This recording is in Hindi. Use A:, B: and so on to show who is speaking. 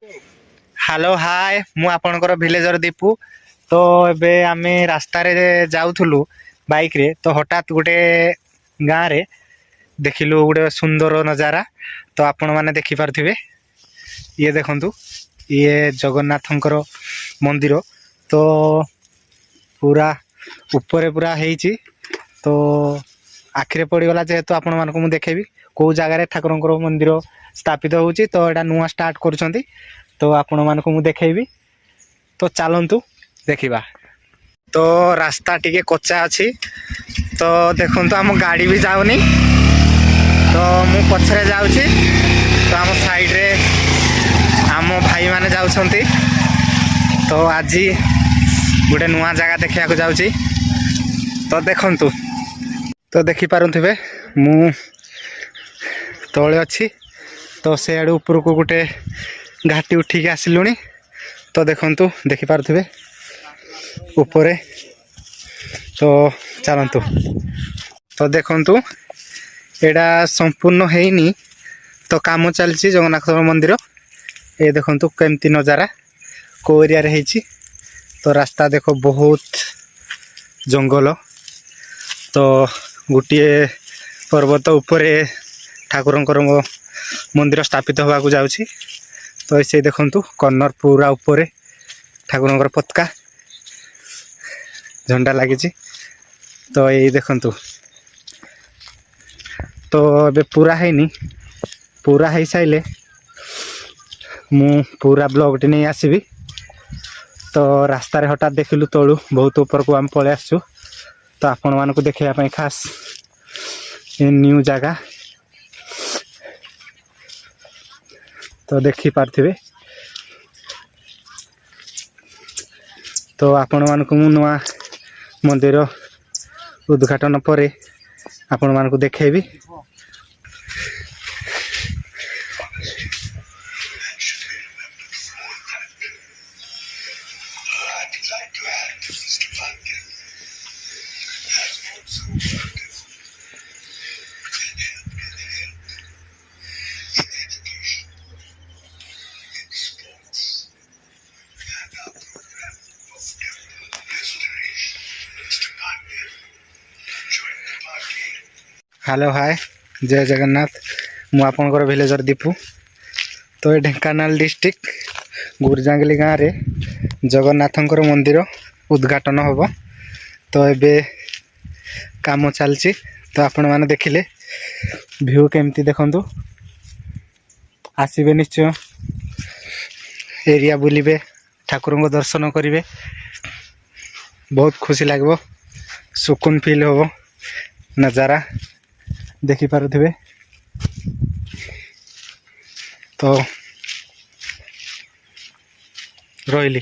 A: हेलो हाय मु आपणकर विलेजर दीपू। तो एबे आमे रास्ता रे जाउथुलु बाइक रे, तो हठात गोटे गाँ रे देखिलु गोटे सुंदर नजारा। तो आपण माने देखि पारथिबे, ये देखंतु ये जगन्नाथंकर मंदिर। तो पूरा ऊपर पूरा हेची, तो आखिरे पड़गला जेहेतु आपण मानक मु देखेबी को जगार ठाकुरंकर मंदिर स्थापित होउची। तो एटा नुआ स्टार्ट करूछंती, तो आपण मानक मु देखेबी। तो चलंतु देखिबा। तो रास्ता टिके कच्चा अच्छी, तो देखंतु आम गाड़ी भी जाउनी। तो मु पछरे जाउची, तो आम साइड रे आम भाई माने जाउछंती। तो आज गोटे नुआ जगह देखा जाउची। तो देखंतु, तो देखि पारुथिबे मु तळे अच्छी। तो से आड़े ऊपर को गोटे घाटी उठिक आसिलुनी। तो देखंतु देखि पारुथिबे ऊपर। तो चलंतु, तो देखंतु एडा संपूर्ण हेनी, तो काम चलची जगन्नाथ मंदिर। ये देखंतु केमती नजारा को एरिया रे हेची। तो रास्ता देखो बहुत जंगल। तो गोटे पर्वत उपरे ठाकुरंकर मंदिर स्थापित होगा को जाउची। तो ऐसे देखंतु कॉर्नर पूरा ऊपर ठाकुरंकर पताका झंडा लगी। तो ये देखंतु, तो अबे पूरा हैनी, पूरा है साइले मु पूरा ब्लॉग टी नहीं आसबी। तो रास्तार हठात देखिलु तलू बहुत ऊपर को आम पलि आसु। तो आपण मानक देखा खास ये न्यू जगह। तो देखि पार्थिबे। तो आपण मानक मु नुआ मंदिर उद्घाटन परे आपण मानक देखेबी। हेलो हाय, जय जगन्नाथ। मु आपनकर विलेजर दीपू। तो ये ढेंकानाल डिस्ट्रिक्ट गुरजांगली गाँव रे जगन्नाथंकर मंदिर उद्घाटन होब। तो एबे काम चलची। तो आपण माने देखिले व्यू केमती देखंतु, आसीबे निश्चय एरिया बुलिबे, ठाकुर को दर्शन करिवे, बहुत खुशी लागबो, सुकून फील होबो। नजारा देखि पारुथिबे। तो रहिली।